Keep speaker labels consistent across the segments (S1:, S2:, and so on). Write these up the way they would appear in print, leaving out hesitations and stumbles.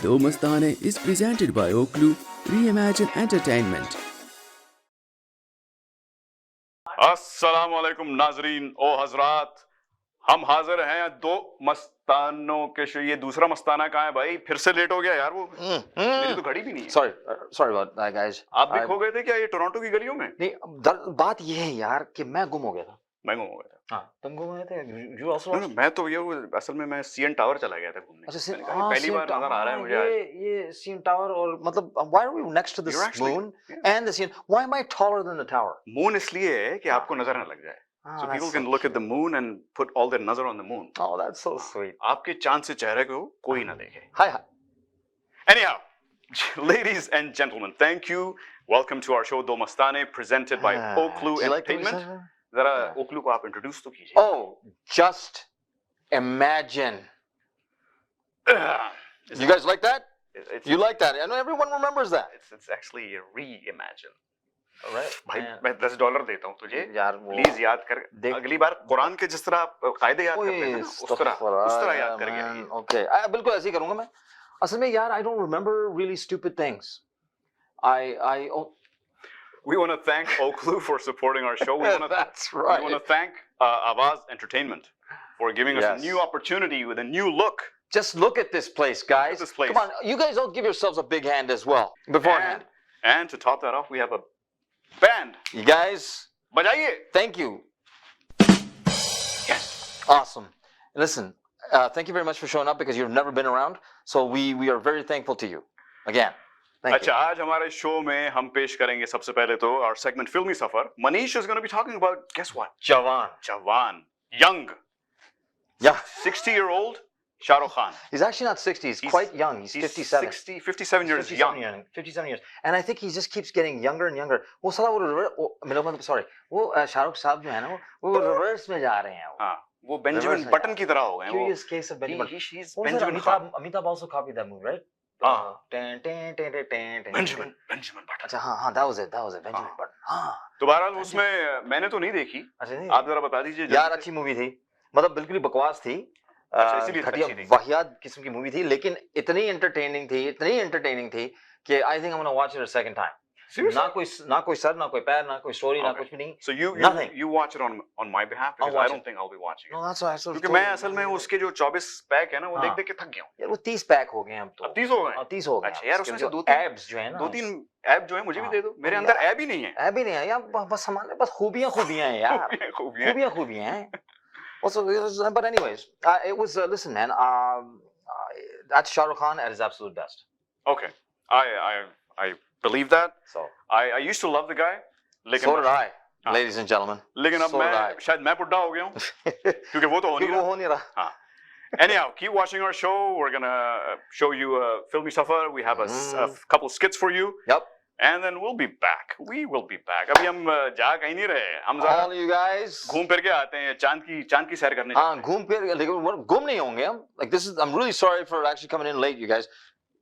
S1: Do Mastane is presented by Oklu Reimagine Entertainment.
S2: अस्सलाम वालेकुम नाजरीन ओ हजरात, हम हाजिर हैं दो मस्तानों के शो। ये दूसरा मस्ताना कहाँ है भाई? फिर से लेट हो गया यार। वो मेरी तो घड़ी भी नहीं है।
S3: Sorry about that, guys.
S2: आप भी खो गए थे क्या ये टोरंटो की गलियों में?
S3: नहीं, बात ये है यार कि मैं गुम हो गया था।
S2: मैं गुम हो गया था।
S3: हाँ, तुम गुम हुए थे? You also
S2: नहीं,
S3: lost?
S2: मैं तो ये असल में मैं सीएन टावर चला गया था घूमने।
S3: अच्छा,
S2: मैंने कहा, पहली बार नजर आ रहा है मुझे आज।
S3: ये सीएन टावर और मतलब why are we next to the
S2: You're actually-
S3: moon and the CN? Why am I taller than the tower?
S2: Moon इसलिए है कि आपको नजर न लग जाए। So
S3: that's
S2: people can
S3: so
S2: look at the moon and put all their nazar on the moon.
S3: Oh, that's so sweet.
S2: आपके चांद से चेहरे को कोई ना देखे।
S3: Hi.
S2: Anyhow, ladies and gentlemen, thank you. Welcome to our show Do Mastane, presented by Oklu
S3: Do you like the
S2: Entertainment.
S3: reception?
S2: जरा
S3: Yeah.
S2: ओकलू को आप इंट्रोड्यूस तो कीजिए।
S3: Oh, just imagine.
S2: Is
S3: You guys like that?
S2: It's,
S3: You like that? I know everyone remembers that.
S2: it's actually a reimagine.
S3: All right.
S2: भाई मैं $10 देता हूँ तुझे,
S3: यार वो
S2: प्लीज याद कर।
S3: देख-
S2: अगली बार कुरान के जिस तरह आप कायदे याद करते हैं ना, उस तरह याद करके आइए।
S3: Okay, बिल्कुल ऐसे ही करूँगा मैं। असल में यार I don't remember really stupid things.
S2: We want to thank Oklu for supporting our show. We want to
S3: That's right.
S2: We want to thank Awaz Entertainment for giving us
S3: Yes.
S2: a new opportunity with a new look.
S3: Just look at this place, guys.
S2: this place.
S3: Come on, you guys all give yourselves a big hand as well beforehand.
S2: And to top that off, we have a band.
S3: You guys,
S2: बजाइए.
S3: thank you.
S2: Yes.
S3: Awesome. Listen, thank you very much for showing up because you've never been around. So we are very thankful to you. Again, thank
S2: अच्छा, आज हमारे show में हम पेश करेंगे सबसे पहले तो our segment फिल्मी सफर. Manish is going to be talking about, guess what?
S3: you. Jawan.
S2: Jawan, young,
S3: Yeah.
S2: 60-year-old Shah Rukh Khan.
S3: He's actually not 60. He's quite young. He's 57.
S2: 57 years young.
S3: 57 years. And I think he just keeps getting younger and younger. वो साला वो sorry, वो शाहरुख साहब जो है ना वो reverse में जा रहे हैं.
S2: हाँ, वो बेंजामिन
S3: Reverse
S2: बटन की तरह हो गए हैं वो.
S3: Curious case of Benjamin.
S2: He's
S3: What was it?
S2: Benjamin Khan.
S3: Amitabh also copied that move, right?
S2: हाँ.
S3: Benjamin
S2: button.
S3: अच्छा हाँ that was it Benjamin Button. हाँ.
S2: तो बहरहाल उसमें मैंने तो नहीं देखी.
S3: अच्छा नहीं.
S2: आप जरा बता दीजिए.
S3: यार अच्छी मूवी थी. मतलब बिल्कुल ही बकवास थी.
S2: इसीलिए
S3: घटिया वाहियात किस्म की मूवी थी लेकिन इतनी एंटरटेनिंग थी कि I think I'm gonna watch it a second time.
S2: Seriously?
S3: ना कोई सर, ना कोई पैर, ना कोई स्टोरी, ना कुछ भी नहीं.
S2: So you watch it on my behalf because I don't think I'll be watching it.
S3: No, that's why I sort of
S2: क्योंकि मैं असल में उसके जो 24 पैक है ना वो देख के थक गया हूँ.
S3: यार वो 30 पैक हो गए हैं अब तो.
S2: अब 30 हो गए.
S3: 30 हो गए.
S2: अच्छा यार उसमें से दो
S3: एब्स जो है ना.
S2: दो तीन ऐप जो है मुझे भी दे दो. मेरे अंदर ऐप ही नहीं है.
S3: ऐप ही नहीं है यार. बस हमारे पास खूबियां हैं यार. खूबियां हैं. Also, but anyways, it was listen, man. That's Shah Rukh Khan at his absolute best.
S2: Okay, I believe that.
S3: So
S2: I used to love the guy.
S3: so did I, ladies and gentlemen.
S2: लेकिन अब मैं शायद मैं बुढ़ा हो गया हूँ क्योंकि वो तो हो नहीं रहा. हाँ. Anyhow, keep watching our show. We're gonna show you a filmy safar. We have a couple skits for you.
S3: Yep.
S2: And then we'll be back. We will be back. अभी हम जा कहीं नहीं रहे. हम
S3: all you guys
S2: घूम फिर के आते हैं. चांद की सैर करने.
S3: हाँ घूम फिर लेकिन गुम नहीं होंगे हम. Like this is I'm really sorry for actually coming in late, you guys.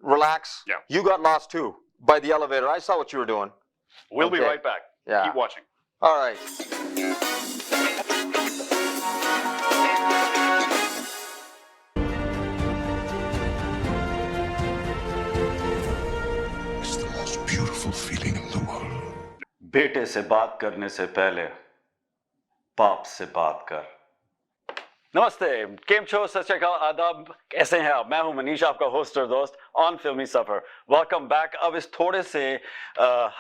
S3: Relax.
S2: Yeah.
S3: You got lost too by the elevator. I saw what you were doing.
S2: We'll be right back.
S3: Yeah.
S2: Keep watching.
S3: All right.
S4: It's the most beautiful feeling in the world.
S5: बेटे से बात करने से पहले बाप से बात कर. नमस्ते, केम छो, सत श्री अकाल, आदाब, कैसे हैं आप? मैं हूं मनीष, आपका होस्ट और दोस्त on Filmi suffer. Welcome back. अब इस थोड़े से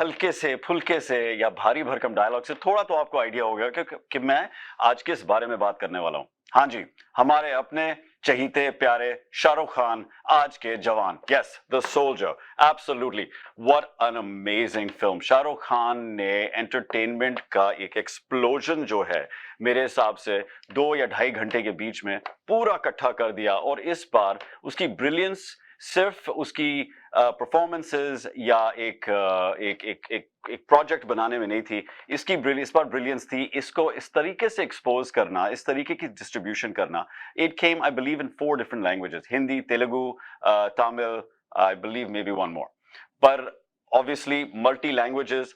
S5: हल्के से फुल्के से या भारी भरकम डायलॉग से थोड़ा तो आपको आइडिया हो गया कि मैं आज किस बारे में बात करने वाला हूं. हाँ जी, हमारे अपने चहीते प्यारे शाहरुख खान, आज के जवान. Yes, the soldier. Absolutely, what an amazing film. Shahrukh Khan ने एंटरटेनमेंट का एक एक्सप्लोजन जो है मेरे हिसाब से 2 या 2.5 घंटे के बीच में पूरा इकट्ठा कर दिया. और इस बार उसकी ब्रिलियंस सिर्फ उसकी परफॉर्मेंसेस या एक प्रोजेक्ट बनाने में नहीं थी. इस बार ब्रिलियंस थी. इसको इस तरीके से एक्सपोज करना, इस तरीके की डिस्ट्रीब्यूशन करना. It came I believe in 4 different languages, Hindi, Telugu, Tamil, I believe may be 1 more. पर obviously multi languages,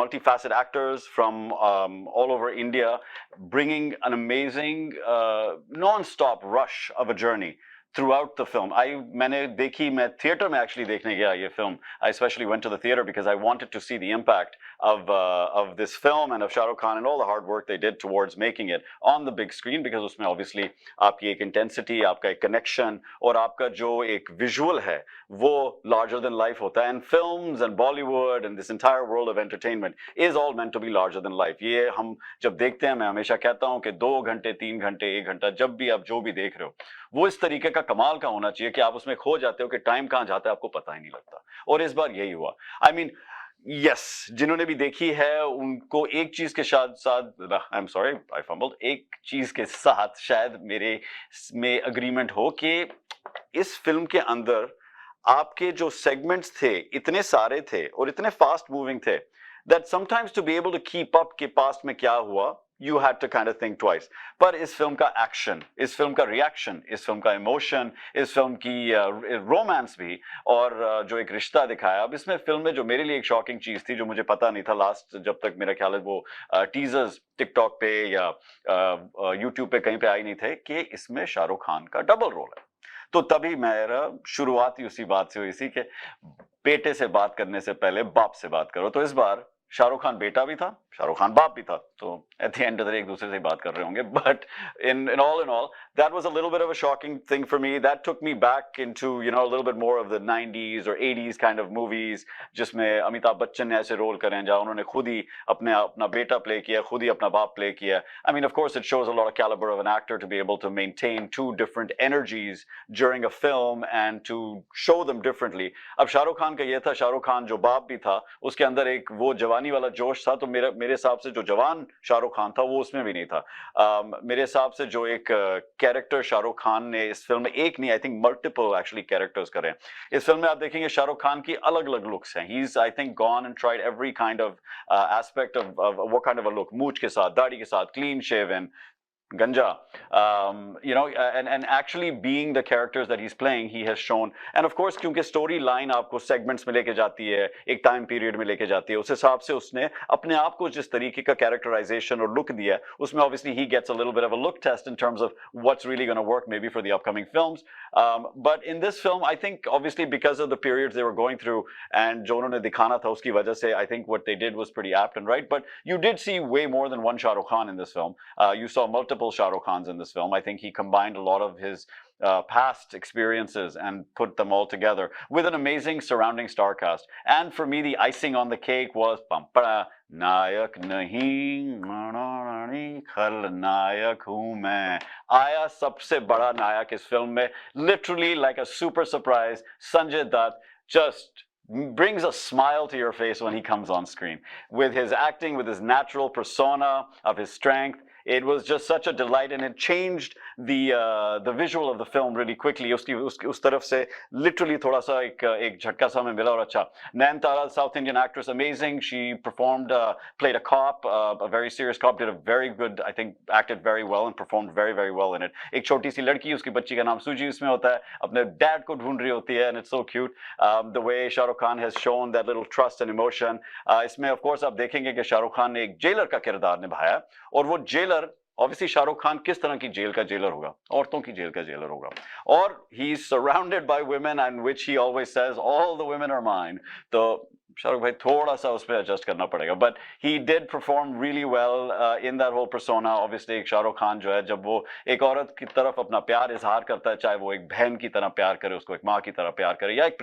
S5: multi-facet actors from all over India, bringing an amazing non-stop rush of a journey throughout the film. मैं theater में actually देखने गया ये film. I especially went to the theater because I wanted to see the impact of this film and of Shah Rukh Khan and all the hard work they did towards making it on the big screen, because उसमें obviously आपकी एक intensity, आपका एक connection और आपका जो एक visual है वो larger than life होता है. And films and Bollywood and this entire world of entertainment is all meant to be larger than life. ये हम जब देखते हैं, मैं हमेशा कहता हूँ कि 2 घंटे 3 घंटे 1 घंटा जब भी आप जो भी देख रहे हो वो इस तरीके का कमाल का होना चाहिए कि आप उसमें खो जाते हो कि टाइम कहाँ जाता है आपको पता ही नहीं लगता. और इस बार यही हुआ. आई मीन यस, जिन्होंने भी देखी है उनको एक चीज के साथ I am sorry I fumbled, एक चीज के साथ शायद मेरे में अग्रीमेंट हो कि इस फिल्म के अंदर आपके जो सेगमेंट्स थे इतने सारे थे और इतने फास्ट मूविंग थे that sometimes to be able to keep up के पास्ट में क्या हुआ, you had to kind of think twice. पर इस फिल्म का एक्शन, इस फिल्म का रिएक्शन, इस फिल्म का इमोशन, इस फिल्म की रोमांस भी और जो एक रिश्ता दिखाया. अब इसमें फिल्म में जो मेरे लिए एक शॉकिंग चीज थी जो मुझे पता नहीं था लास्ट, जब तक मेरा ख्याल है वो टीजर्स टिकटॉक पे या यूट्यूब पे कहीं पे आई नहीं थे, कि इसमें शाहरुख खान का डबल रोल है. तो तभी मेरा शुरुआत ही उसी बात से हुई थी कि बेटे से बात करने से पहले बाप से बात करो. तो इस बार शाहरुख खान बेटा भी था, शाहरुख खान बाप भी था, तो at the end of the day एक दूसरे से बात कर रहे होंगे. But in all that was a little bit of a shocking thing for me. That took me back into, you know, a little bit more of the 90s or 80s kind of movies, जिसमें अमिताभ बच्चन ने ऐसे role करे हैं जहाँ उन्होंने खुद ही अपना बेटा प्ले किया, खुद ही अपना बाप प्ले किया. I mean, of course it shows a lot of caliber of an actor to be able to maintain two different energies during a film and to show them differently. अब शाहरुख खान का ये था, शाहरुख खान जो बाप भी था उसके अंदर एक वो जवानी वाला जोश था. तो मेरे हिसाब से जो जवान शाहरुख खान था वो उसमें भी नहीं था. मेरे हिसाब से जो एक कैरेक्टर शाहरुख खान ने इस फिल्म में, एक नहीं I think multiple actually characters करे हैं इस फिल्म में. आप देखेंगे शाहरुख खान की अलग अलग लुक्स हैं. He is I think gone and tried every kind of aspect of वो काइंड ऑफ अ लुक. मूंछ के साथ, दाढ़ी के साथ, clean shaven, Ganja, you know, and actually being the characters that he's playing, he has shown. And of course, क्योंकि story line आपको segments में लेके जाती है, एक time period में लेके जाती है, उस हिसाब से उसने अपने आप को जिस तरीके का characterization और look दिया, उसमें obviously he gets a little bit of a look test in terms of what's really going to work maybe for the upcoming films. But in this film, I think obviously because of the periods they were going through and जो उन्होंने दिखाना था उसकी वजह से, I think what they did was pretty apt and right. But you did see way more than one Shah Rukh Khan in this film. You saw multiple Shah Rukh Khans in this film. I think he combined a lot of his past experiences and put them all together with an amazing surrounding star cast. And for me, the icing on the cake was Pampara Nayak Nahi Khalnayak Hu Main. Aya sabse bada nayak is film mein, literally like a super surprise. Sanjay Dutt just brings a smile to your face when he comes on screen with his acting, with his natural persona of his strength. It was just such a delight, and it changed the visual of the film really quickly. उस तरफ से literally थोड़ा सा एक झटका सा हमें मिला. और अच्छा, Nayanthara, South Indian actress, amazing. She performed, played a cop, a very serious cop, did a very good, I think, acted very well and performed very, very well in it. एक छोटी सी लड़की, उसकी बच्ची का नाम सूजी उसमें होता है, अपने dad को ढूंढ रही होती है, and it's so cute. The way Shah Rukh Khan has shown that little trust and emotion. इसमें of course आप देखेंगे कि शाहरुख खान ने एक जेलर का किरदार निभाया, और वो जेलर ऑब्वियसली शाहरुख खान किस तरह की जेल का जेलर होगा, औरतों की जेल का जेलर होगा. और he is surrounded by women and which he always says all the women are mine. तो शाहरुख भाई थोड़ा सा उस पर एडजस्ट करना पड़ेगा. But he did perform really well in that whole persona. Obviously एक शाहरुख खान जो है, जब वो एक औरत की तरफ अपना प्यार इजहार करता है, चाहे वो एक बहन की तरह प्यार करे, उसको एक माँ की तरह प्यार करे, या एक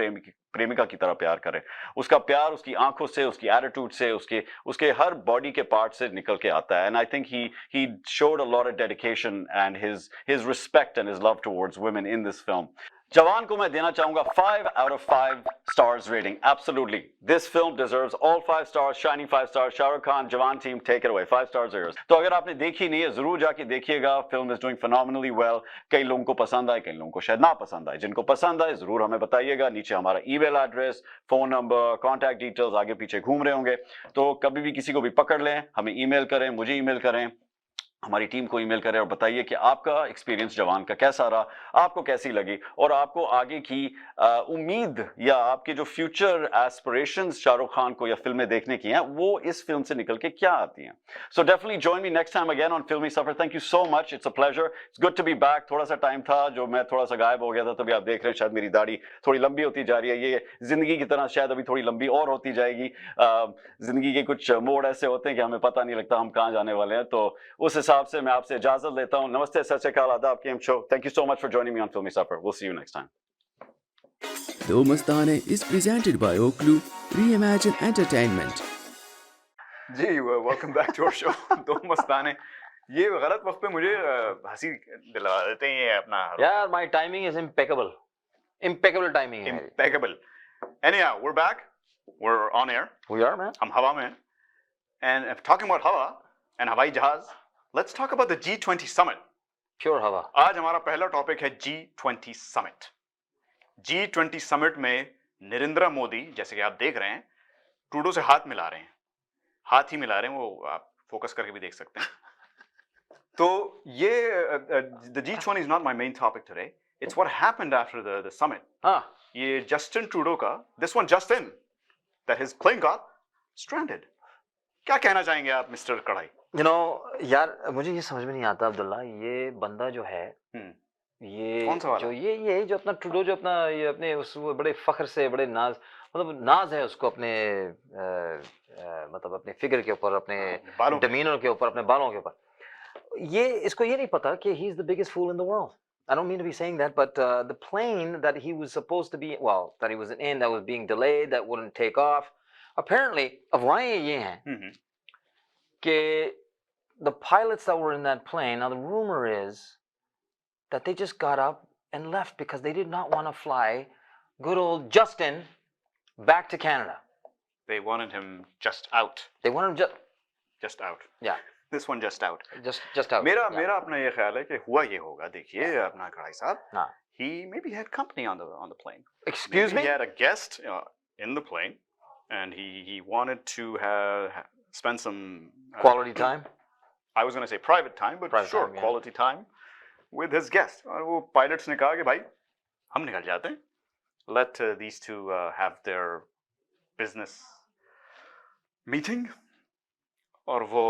S5: प्रेमिका की तरह प्यार करे, उसका प्यार उसकी आंखों से, उसकी एटीट्यूड से, उसके हर बॉडी के पार्ट से निकल के आता है. And I think he showed a lot of dedication and his respect and his love towards women in this film. जवान को मैं देना चाहूंगा 5 out of 5 stars rating. Absolutely, this film deserves all 5 stars, shining 5 stars. Shah Rukh Khan, Jawan team, take it away. 5 stars are yours. तो अगर आपने देखी नहीं है जरूर जाके देखिएगा. Film is doing phenomenally well. कई लोगों को पसंद आए, कई लोगों को शायद ना पसंद आए. जिनको पसंद आए जरूर हमें बताइएगा. नीचे हमारा email address, phone number, contact details आगे पीछे घूम रहे होंगे. तो कभी भी किसी को भी पकड़ लें, हमें ईमेल करें, मुझे ईमेल करें. हमारी टीम को ईमेल करें और बताइए कि आपका एक्सपीरियंस जवान का कैसा रहा, आपको कैसी लगी और आपको आगे की उम्मीद या आपके जो फ्यूचर एस्पिरेशंस शाहरुख खान को या फिल्में देखने की हैं वो इस फिल्म से निकल के क्या आती हैं. So definitely join me next time again on Filmi Safar. Thank you so much, it's a pleasure, it's good to be back. थोड़ा सा टाइम था जो मैं थोड़ा सा गायब हो गया था, तभी आप देख रहे हैं शायद मेरी दाढ़ी थोड़ी लंबी होती जा रही है. ये जिंदगी की तरह शायद अभी थोड़ी लंबी और होती जाएगी. जिंदगी के कुछ मोड़ ऐसे होते हैं कि हमें पता नहीं लगता हम कहाँ जाने वाले हैं. तो उस हिसाब से मैं आपसे इजाजत लेता हूं. नमस्ते, सत श्री अकाल, आदाब, केम शो. Thank you so much for joining me on Filmi Safar. Will see you next time.
S1: The Mastane is presented by Oklu Reimagine Entertainment.
S2: जी welcome back to our show. Do Mastane ये गलत वक्त पे मुझे हंसी दिला देते हैं. ये अपना
S3: यार my timing is impeccable timing है.
S2: impeccable. Anyhow, we're back. We're on air.
S3: We are, man.
S2: हम हवा में हैं. And if talking about हवा and हवाई जहाज, let's talk about the G20 summit.
S3: Pure हवा.
S2: आज हमारा पहला टॉपिक है G20 summit. G20 summit में नरेंद्र मोदी, जैसे कि आप देख रहे हैं, ट्रूडो से हाथ मिला रहे हैं. हाथ ही मिला रहे हैं, वो आप फोकस करके भी देख सकते हैं. तो ये the G20 is not my main topic today. It's what happened after the summit.
S3: हाँ.
S2: ये जस्टिन ट्रूडो का, this one just in, that his plane got stranded. क्या कहना चाहेंगे आप मिस्टर कढ़ाई?
S3: You know, यार मुझे ये समझ में नहीं आता अब्दुल्ला, ये बंदा जो है, ये
S2: कौन सा वाला?
S3: जो ये जो अपना ट्रूडो जो अपना ये अपने उस वो बड़े फख्र से बड़े नाज, मतलब नाज है उसको अपने मतलब अपने फिगर के ऊपर, अपने डमीनर के ऊपर, अपने बालों के ऊपर. ये इसको ये नहीं पता कि he is the biggest fool in the world. I don't mean to be saying that, but the plane that he was supposed to be, well, that he was in, that was being delayed, that wouldn't take off. Apparently, अफवाहें ये हैं कि the pilots that were in that plane, now the rumor is that they just got up and left because they did not want to fly good old Justin back to Canada.
S2: They wanted him just out.
S3: They wanted him
S2: just out.
S3: Yeah.
S2: This one just out.
S3: Just out.
S2: मेरा अपना ये ख्याल है कि हुआ ये होगा. देखिए अपना कढ़ाई साहब.
S3: हाँ.
S2: He maybe had company on the plane.
S3: Excuse me?
S2: He had a guest in the plane, and he wanted to spend some
S3: quality time.
S2: I was going to say private time, but
S3: private
S2: sure,
S3: time, yeah.
S2: quality time with his guest. और वो pilots ने कहा कि भाई हम निकल जाते हैं. Let these two have their business meeting. और वो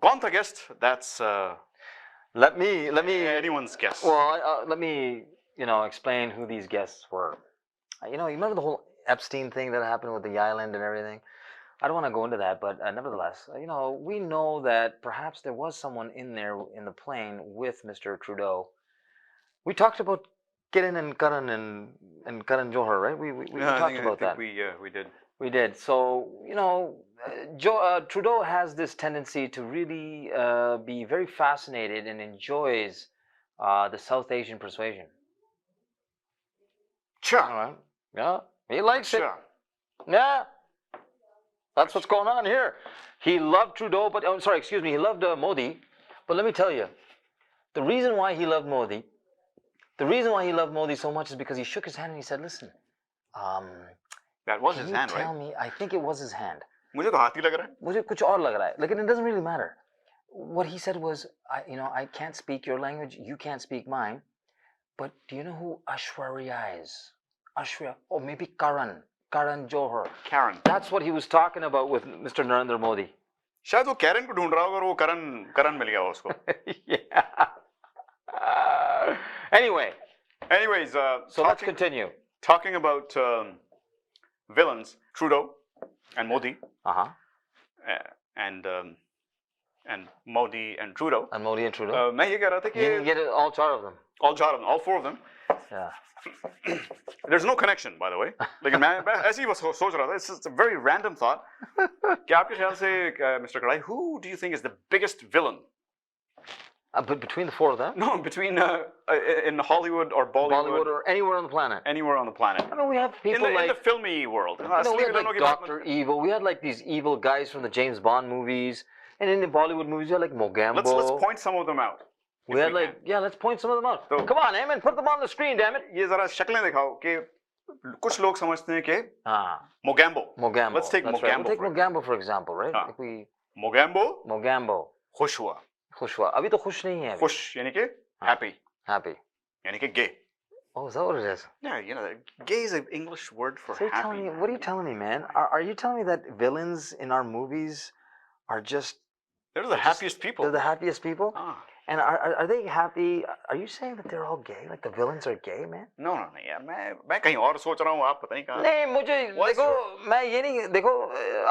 S2: कौन था guest? That's
S3: let me
S2: anyone's guess.
S3: Well, let me explain who these guests were. You remember the whole Epstein thing that happened with the island and everything? I don't want to go into that, but nevertheless, we know that perhaps there was someone in there in the plane with Mr. Trudeau. We talked about Kiran and Karan and Karan Johar, right? We talked about that.
S2: We did.
S3: We did. So, Trudeau has this tendency to really be very fascinated and enjoys the South Asian persuasion.
S2: Sure.
S3: All right. Yeah, he likes it.
S2: Sure.
S3: Yeah. That's what's going on here. He loved Trudeau, but he loved Modi. But let me tell you, the reason why he loved Modi so much is because he shook his hand and he said, "Listen,
S2: that was his hand, right?
S3: Tell me, I think it was his hand.
S2: मुझे तो हाथ ही लग रहा है.
S3: मुझे कुछ और लग रहा है, लेकिन it doesn't really matter. What he said was, I can't speak your language, you can't speak mine, but do you know who Ashwarya is? Ashwarya, or maybe Karan Johar.
S2: Karen.
S3: That's what he was talking about with Mr. Narendra Modi.
S2: शायद वो Karen को ढूंढ रहा होगा और वो करण मिल गया उसको.
S3: Yeah. Anyways, so let's continue.
S2: Talking about villains, Trudeau and Modi. And Modi and Trudeau.
S3: And Modi and Trudeau.
S2: मैं ये कह रहा था कि
S3: you can get all four of them.
S2: Yeah. There's no connection, by the way. लेकिन मैं ऐसे ही बस सोच रहा था. It's just a very random thought. कि आपके ख्याल से Mr. Karahi, who do you think is the biggest villain?
S3: But between the four of them?
S2: No, between in Hollywood or Bollywood
S3: or anywhere on the planet.
S2: Anywhere on the planet.
S3: I know we have people
S2: in the filmy world.
S3: we had like Dr. Evil. We had like these evil guys from the James Bond movies, and in the Bollywood movies, you had like Mogambo.
S2: Let's point some of them out.
S3: We had let's point some of them out. So, come on, Eamon, put them on the screen, damn it.
S2: ये जरा शक्लें दिखाओ कि कुछ लोग समझते हैं कि Mogambo.
S3: Let's
S2: take
S3: Mogambo.
S2: Right.
S3: We'll take Mogambo for example, right?
S2: Mogambo.
S3: Mogambo.
S2: खुश हुआ.
S3: खुश हुआ अभी तो खुश नहीं है अभी
S2: खुश यानी कि happy
S3: happy
S2: यानी कि gay.
S3: oh is that what it is
S2: Yeah, you know, gay is an English word for
S3: so you're
S2: happy.
S3: telling me what are you telling me man are you telling me that villains in our movies are just
S2: They're the happiest people.
S3: they're the happiest people
S2: Ah.
S3: and are they happy are you saying that they're all gay like the villains are gay man
S2: No, यार मैं कहीं और सोच रहा हूँ आप पता नहीं कहाँ.
S3: नहीं मुझे
S2: What's
S3: देखो मैं ये नहीं देखो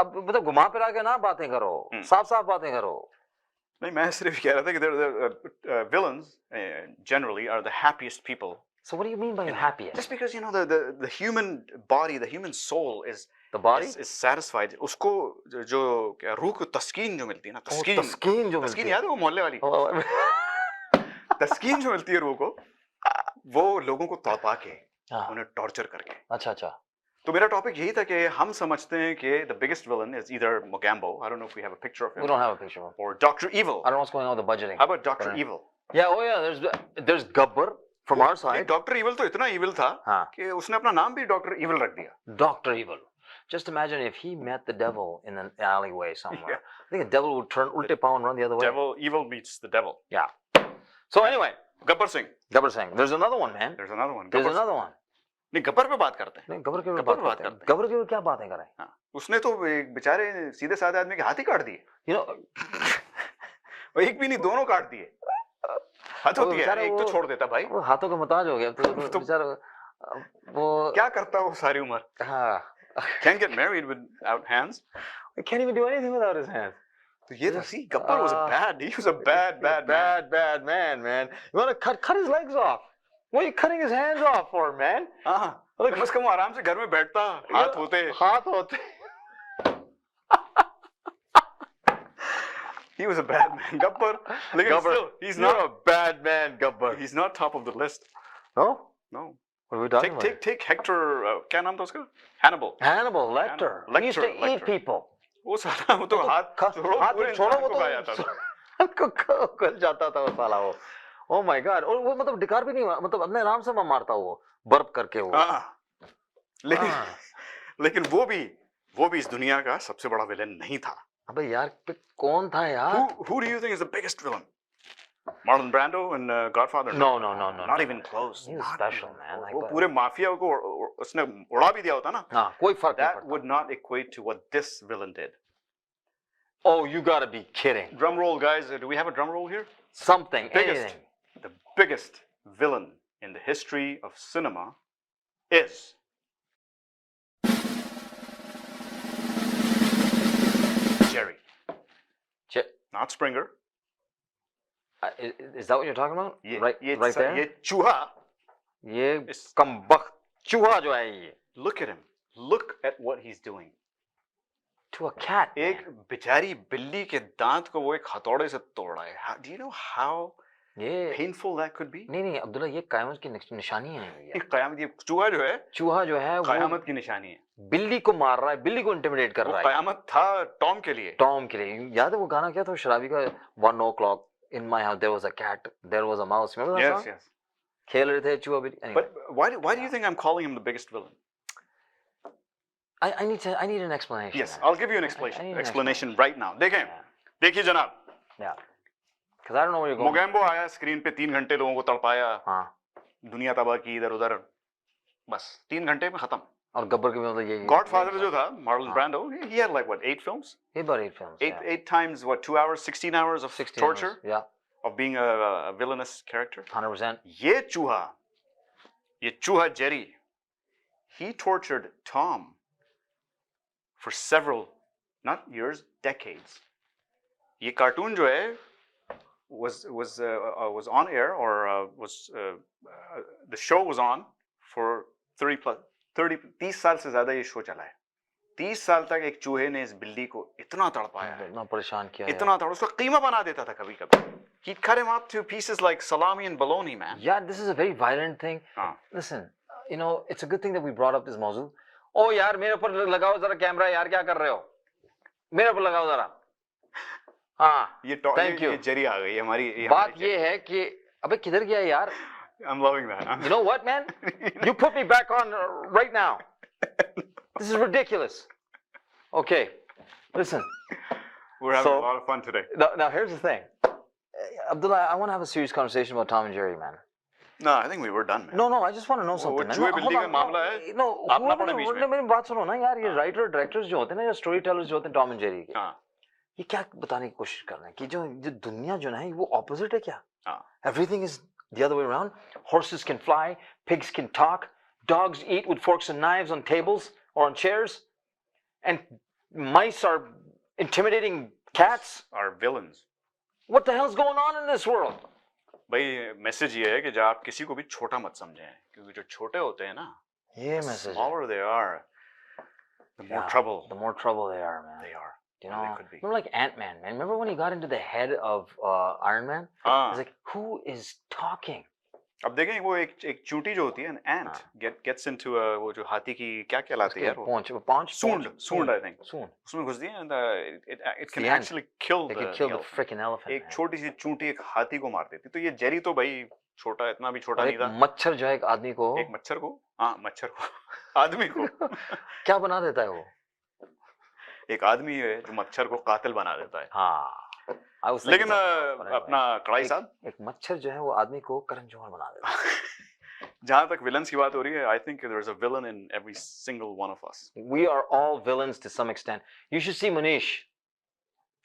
S3: अब मतलब घुमा फिरा के ना बातें करो साफ साफ बातें करो
S2: नहीं मैं सिर्फ कह रहा था कि the villains generally are the happiest people.
S3: so what do you mean by happiest
S2: Just because you know the human body, the human soul is
S3: the body
S2: is satisfied. उसको जो क्या रूह को तस्कीन जो मिलती है ना
S3: तस्कीन जो
S2: तस्कीन याद है वो मोहल्ले वाली
S3: oh,
S2: तस्कीन जो मिलती है रूह को वो लोगों को तड़पा के
S3: हाँ।
S2: उन्हें टॉर्चर करके.
S3: अच्छा अच्छा
S2: तो मेरा टॉपिक यही था कि हम समझते हैं कि the biggest villain is either Mogambo. I don't know if we have a picture of him.
S3: we don't have a picture of him
S2: Or Dr. Evil.
S3: I don't know what's going on with the budgeting
S2: How about Dr. Evil?
S3: yeah oh yeah there's Gabbar from our side
S2: Dr. Evil तो इतना evil था
S3: हाँ
S2: कि उसने अपना नाम भी Dr. Evil रख दिया.
S3: Dr. Evil just imagine if he met the devil in an alleyway somewhere I think the devil would turn ulte paw and run the other way
S2: Devil, evil meets the devil.
S3: yeah so anyway
S2: Gabbar Singh.
S3: Gabbar Singh there's another one man
S2: There's another one.
S3: there's
S2: Gabbar
S3: another one
S2: नहीं गब्बर पे बात करते हैं.
S3: नहीं गब्बर के ऊपर
S2: गब्बर
S3: बात करते हैं गब्बर के ऊपर क्या बातें कर रहे हैं
S2: हाँ. उसने तो एक बेचारे सीधे साधे आदमी के हाथ ही काट दिए.
S3: you know
S2: और एक भी नहीं दोनों काट दिए. हाथ होती है एक तो छोड़ देता भाई.
S3: वो हाथों का मुताज हो गया तो बेचारा वो
S2: क्या करता वो सारी उम्र.
S3: हाँ
S2: Can't get married without hands.
S3: he can't even do anything without his hands
S2: तो ये तो see Gabbar was a bad. He was a bad
S3: man you want to cut his legs off what are you cutting his hands off for man
S2: हाँ. कम से कम आराम से घर में बैठता हाथ होते. He was a bad man. Gabbar. लेकिन still, he's not
S3: a bad man Gabbar
S2: He's not top of the list.
S3: no
S2: No.
S3: what are we talking about
S2: Take Hector. क्या नाम था उसका? Hannibal
S3: Lecter he used to eat
S2: Lecter.
S3: people
S2: वो साला वो तो हाथ
S3: छोड़ो वो
S2: को खा जाता था.
S3: तो गल जाता था वो साला वो oh my god और वो मतलब डिकार भी नहीं हुआ मतलब अपने आराम से मारता वो बर्फ करके वो
S2: हाँ. लेकिन वो भी इस दुनिया का सबसे बड़ा विलेन नहीं था.
S3: अबे यार कौन था यार
S2: Who do you think is the biggest villain? Marlon Brando in Godfather?
S3: No.
S2: Not even close.
S3: He was special, man. Like,
S2: वो पूरे माफिया को उसने उड़ा भी दिया होता ना.
S3: हाँ कोई फर्क नहीं
S2: That
S3: पड़ता
S2: would not equate to what this villain did.
S3: oh you gotta be kidding
S2: Drum roll, guys. Do we have a drum roll here?
S3: something
S2: Biggest.
S3: anything
S2: The biggest villain in the history of cinema is Jerry. Not Springer.
S3: is that what you're talking about right there
S2: ये चूहा.
S3: ये कमबख्त चूहा जो है ये
S2: Look at him. Look at what he's doing.
S3: to a cat
S2: एक बेचारी बिल्ली के दांत को वो एक हथौड़े से तोड़ रहा है. Do you know how
S3: ये
S2: painful that could be?
S3: नहीं अब्दुल्ला ये कयामत की निशानी है ये
S2: कयामत ये चूहा जो है वो
S3: कयामत
S2: की निशानी है.
S3: बिल्ली को मार रहा है बिल्ली को इंटिमिडेट कर
S2: वो
S3: रहा है
S2: कयामत था टॉम के लिए.
S3: टॉम के लिए याद है वो गाना क्या था शराबी का 1 o'clock in my house there was a cat there was a mouse remember that song
S2: Yes.
S3: खेल रहे थे चूहा बिल्ली anyway.
S2: But why do you think I'm calling him the biggest villain?
S3: I need an explanation
S2: Yes,
S3: man.
S2: I'll give you an
S3: I need an
S2: explanation right now. देखिए जनाब.
S3: yeah because I don't know where you're going
S2: Mogambo आया screen पे 3 घंटे लोगों को तड़पाया.
S3: हाँ
S2: दुनिया तबाह की इधर उधर. बस 3 घंटे में खत्म.
S3: और गब्बर के भी मतलब ये
S2: Godfather जो था Marlon Brando, he had like what 8 films?
S3: he about 8 films
S2: 8 times what 2 hours, 16 hours of
S3: 16
S2: torture
S3: hours, yeah
S2: of being a villainous character.
S3: 100%
S2: ये चूहा Jerry, he tortured Tom for several, not years, decades. ये cartoon जो है was on air or the show was on for 30 साल से ज्यादा ये show चला है. 30 साल तक एक चूहे ने इस बिल्ली को इतना तड़पाया है,
S3: इतना परेशान किया
S2: इतना तड़ उसका कीमा बना देता था कभी कभी. He'd cut him up to pieces like salami and bologna, man.
S3: yeah this is a very violent thing
S2: हाँ.
S3: listen you know it's a good thing that we brought up this mawzu ओ यार मेरे ऊपर लगाओ जरा camera यार क्या कर रहे हो मेरे ऊपर लगाओ जरा हाँ thank you
S2: ये जेरी आ गई हमारी
S3: बात ये है कि अबे किधर गया यार
S2: I'm loving that.
S3: you know what man you put me back on right now this is ridiculous okay listen
S2: We're having
S3: So-
S2: a lot of fun today.
S3: now here's the thing Abdullah, I want to have a serious conversation about Tom and Jerry, man.
S2: No, I think we were done, man.
S3: No, I just want to know something, man.
S2: चूहे
S3: No,
S2: बिल्ली
S3: hold
S2: का
S3: on,
S2: मामला है,
S3: no,
S2: आप ना पड़े बीच में।
S3: मेरी बात सुनो ना यार, ये राइटर डायरेक्टर्स जो होते हैं ना, या स्टोरी टेलर्स जो होते हैं टॉम एंड जेरी के,
S2: हाँ,
S3: ये क्या बताने की कोशिश कर रहे हैं कि जो दुनिया जो है वो ऑपोजिट है क्या?
S2: हाँ,
S3: Everything is the other way around. Horses can fly, pigs can talk, dogs eat with forks and knives on tables or on chairs, and mice are intimidating cats.
S2: our villains.
S3: What the hell's going on in this world?
S2: भाई message ये है कि जब आप किसी को भी छोटा मत समझें, क्योंकि जो छोटे होते हैं ना,
S3: ये message
S2: smaller they are, the more
S3: Yeah,
S2: trouble
S3: the more trouble they are, man.
S2: they are.
S3: You
S2: Or
S3: know,
S2: they could be.
S3: remember like Ant-Man, man. Remember when he got into the head of Iron Man?
S2: हाँ,
S3: He's like, who is talking?
S2: अब देखें वो एक चूंटी जो होती है, an ant gets into वो जो हाथी की क्या कहलाती है यार वो? सूंड I think.
S3: Soon.
S2: उसमें घुस दिए and it can
S3: the end.
S2: actually kill
S3: They
S2: the
S3: could kill the
S2: elephant.
S3: freaking elephant.
S2: एक
S3: man.
S2: छोटी सी चूंटी एक हाथी को मार देती, तो ये जेरी तो भाई छोटा, इतना भी छोटा
S3: और
S2: नहीं
S3: एक
S2: था।
S3: मच्छर जो है एक आदमी को
S2: एक मच्छर को, हाँ मच्छर को, आदमी को,
S3: क्या बना देता है वो?
S2: एक आदमी है जो मच्छर को कातिल बना देता है।
S3: हाँ,
S2: लेकिन अपना कढ़ाई साहब,
S3: एक मच्छर जो है वो आदमी को करण जौहर बना देता है।
S2: जहाँ तक विलन्स की बात हो रही है, I think there's a villain in every single one of us.
S3: We are all villains to some extent. You should see Manish.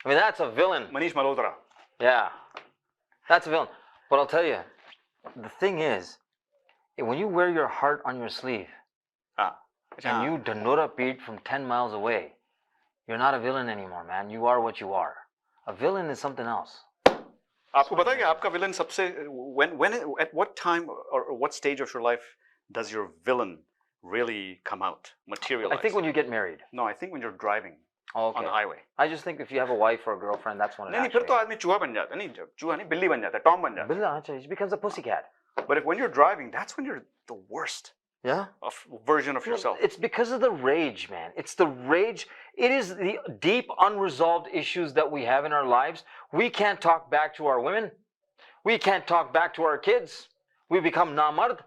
S3: I mean, that's a villain.
S2: Manish Malhotra.
S3: Yeah, that's a villain. But I'll tell you, the thing is, when you wear your heart on your sleeve
S2: हाँ,
S3: and you Danora beat from 10 miles away, you're not a villain anymore, man. You are what you are. A villain is something else.
S2: आपको पता है कि आपका villain सबसे when at what time or what stage of your life does your villain really come out, materialize?
S3: I think when you get married.
S2: No, I think when you're driving
S3: Okay.
S2: on the highway.
S3: I just think if you have a wife or a girlfriend, that's when it
S2: नहीं फिर तो
S3: actually
S2: आदमी चूहा बन जाता है, नहीं चूहा नहीं बिल्ली बन जाता है, टॉम बन जाता
S3: happens. It becomes a pussycat.
S2: है। But when you're driving, that's when you're the worst
S3: Yeah.
S2: version of yourself.
S3: It's because of the rage, man. It's the rage. It is the deep unresolved issues that we have in our lives. We can't talk back to our women. We can't talk back to our kids. We become namard.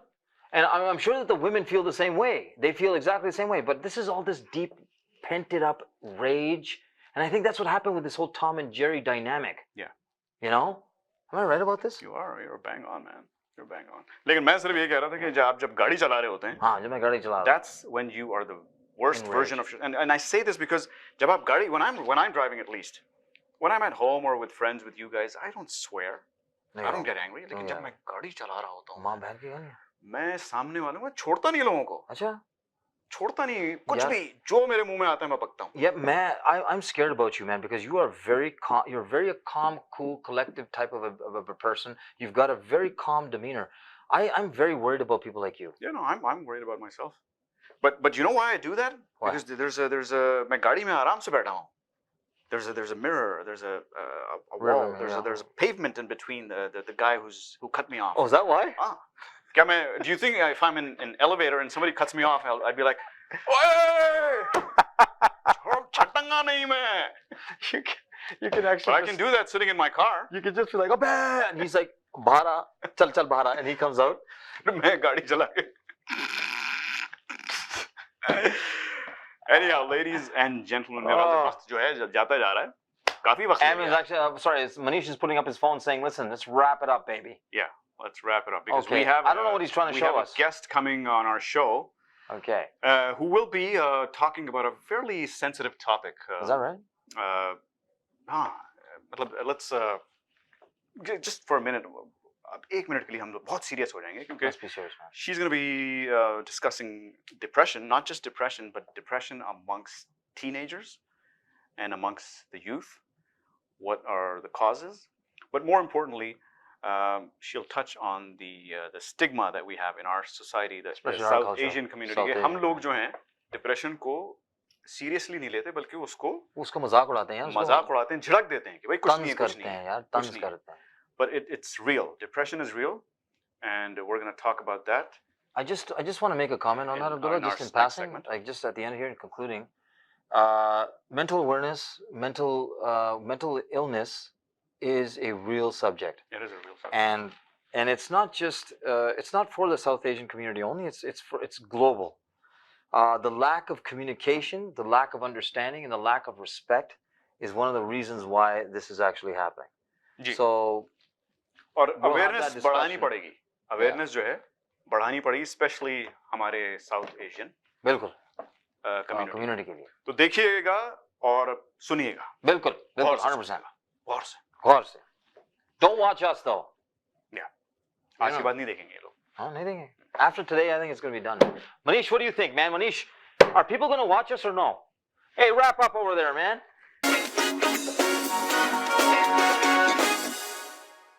S3: And I'm sure that the women feel the same way. They feel exactly the same way. But this is all this deep, pented up rage. And I think that's what happened with this whole Tom and Jerry dynamic.
S2: Yeah.
S3: You know? Am I right about this?
S2: You're bang on, man. You're bang on. लेकिन मैं सिर्फ ये कह रहा था कि जब गाड़ी चला रहे होते हैं,
S3: हाँ, जब मैं गाड़ी चला रहा हूँ,
S2: that's when you are the worst
S3: Enraged.
S2: version of and I say this because जब आप गाड़ी when I'm driving at least, when I'm at home or with friends with you guys, I don't swear.
S3: नहीं
S2: I don't
S3: होगा।
S2: get angry. लेकिन जब मैं गाड़ी चला रहा होता हूँ,
S3: माँ बहन की गाली?
S2: मैं सामने वालों को छोड़ता नहीं लोगों को,
S3: अच्छा।
S2: छोड़ता नहीं कुछ
S3: यार-
S2: भी, जो मेरे मुंह में आता है मैं पकता हूँ।
S3: Yeah, man, I'm scared about you, man, because you are very calm. You're very a calm, cool, collective type of a person. You've got a very calm demeanor. I'm very worried about people like you.
S2: Yeah, no, I'm worried about myself. But you know why I do that?
S3: Why?
S2: Because there's a मैं गाड़ी में आराम से बैठा हूँ. There's a mirror, there's a wall, there's a pavement in between the guy who cut me off.
S3: Oh, is that why?
S2: Ah. क्या मैं, do you think if I'm in an elevator and somebody cuts me off, I'd be like, "Oye! छटंगा नहीं मैं."
S3: You can actually.
S2: But I can do that sitting in my car.
S3: You can just be like, oh, man, and he's like, Bhara, chal Bhara, and he comes out.
S2: मैं गाड़ी चला के. Anyhow, ladies and gentlemen, मेरा वक्त जो है जाता जा रहा है. काफी वक्त.
S3: Ami's actually, sorry, Manish is putting up his phone saying, listen, let's wrap it up, baby.
S2: Yeah, let's wrap it up because
S3: Okay.
S2: we have.
S3: I don't know what he's trying to show
S2: We have
S3: us.
S2: a guest coming on our show
S3: Okay.
S2: who will be talking about a fairly sensitive topic.
S3: Is that right?
S2: मतलब let's just for a minute. एक minute के लिए हम लोग बहुत serious हो जाएंगे क्योंकि
S3: Let's be serious, man.
S2: she's going to be discussing depression, not just depression, but depression amongst teenagers and amongst the youth. What are the causes? But more importantly, she'll touch on the stigma that we have in our society, the
S3: Especially our
S2: South
S3: culture.
S2: Asian community.
S3: South
S2: के
S3: Asian
S2: हम लोग जो हैं depression को seriously नहीं लेते बल्कि
S3: उसको मजाक उड़ाते हैं,
S2: मजाक उड़ाते हैं, झिड़क देते हैं कि भाई कुछ नहीं है, कुछ
S3: करते
S2: नहीं
S3: हैं
S2: है,
S3: यार,
S2: कुछ
S3: तंज
S2: नहीं है.
S3: करते हैं.
S2: But it's real. Depression is real, and we're going to talk about that.
S3: I just want to make a comment on that, Abdullah,
S2: in our
S3: just in
S2: next
S3: passing,
S2: segment.
S3: like just at the end here in concluding. Mental awareness, mental illness is a real subject,
S2: It is a real subject.
S3: and it's not just it's not for the South Asian community only. It's global. The lack of communication, the lack of understanding, and the lack of respect is one of the reasons why this is actually happening.
S2: Ji.
S3: So
S2: और
S3: We'll have
S2: awareness
S3: that
S2: बढ़ानी
S3: discussion.
S2: पड़ेगी, awareness जो है बढ़ानी पड़ेगी, specially हमारे south Asian
S3: बिल्कुल
S2: community.
S3: Community के लिए
S2: तो देखिएगा और सुनिएगा
S3: बिल्कुल बिल्कुल
S2: गौर से
S3: 100%
S2: गौर से।
S3: गौर से। Don't watch us though.
S2: या आज
S3: Yeah.
S2: के बाद नहीं देखेंगे ये लोग।
S3: हाँ नहीं देंगे. After today, I think it's going to be done. Manish, what do you think, man? Manish, are people going to watch us or no? Hey, wrap up over there, man.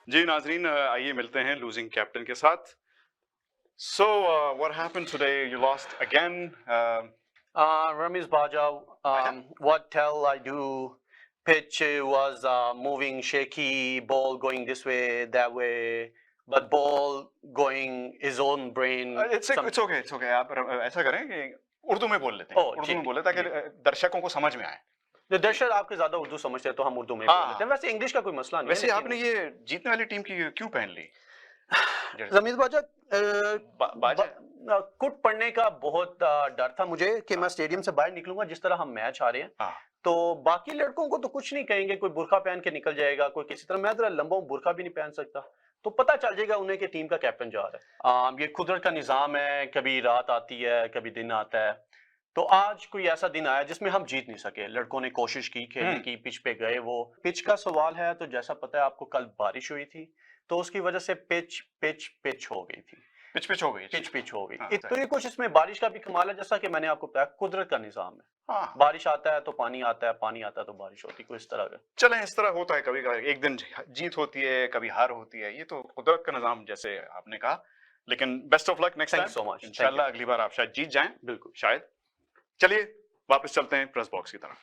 S2: जी नाजरीन, आइए मिलते हैं लूजिंग कैप्टन के साथ। So what happened today? You lost again.
S6: Ramiz Baja, what tell I do? Pitch was moving, shaky, ball going this way, that way, but ball going his own brain.
S2: It's okay. आप ऐसा करें कि उर्दू में बोल लेते हैं। उर्दू में बोले ताकि दर्शकों को समझ में आए।
S6: जो दर्शक आपके ज्यादा उर्दू समझते हैं तो हम उर्दू में बोल लेते हैं। वैसे इंग्लिश का कोई मसला नहीं है।
S2: वैसे आपने ये जीतने वाली टीम की क्यों पहन ली?
S6: रमीज बाजा, कुट पड़ने का बहुत डर था मुझे कि मैं स्टेडियम से बाहर निकलूंगा जिस तरह हम मैच आ रहे हैं, तो बाकी लड़कों को तो कुछ नहीं कहेंगे, कोई बुर्का पहन के निकल जाएगा, कोई किसी तरह, मैं जरा लंबा हूं, बुर्का भी नहीं पहन सकता, तो पता चल जाएगा उन्हें कि टीम का कैप्टन जा रहा है। ये कुदरत का निजाम है, कभी रात आती है कभी दिन आता है, तो आज कोई ऐसा दिन आया जिसमें हम जीत नहीं सके। लड़कों ने कोशिश की खेलने की, पिच पे गए। वो पिच का सवाल है तो जैसा पता है आपको, कल बारिश हुई थी तो उसकी वजह से पिच हो गई थी, पिच हो गई। तो ये कुछ इसमें बारिश का भी कमाल है, जैसा कि मैंने आपको बताया, कुदरत का निजाम है। बारिश आता है तो पानी आता है, पानी आता है तो बारिश होती है, कोई इस तरह का।
S2: चलें, इस तरह होता है कभी कभी, एक दिन जीत होती है कभी हार होती है, ये तो कुदरत का निजाम जैसे आपने कहा। लेकिन best of luck next time,
S6: so much.
S2: इंशाल्लाह अगली बार आप शायद जीत जाएं। बिल्कुल, शायद। चलिए वापस चलते हैं प्रेस बॉक्स की तरफ।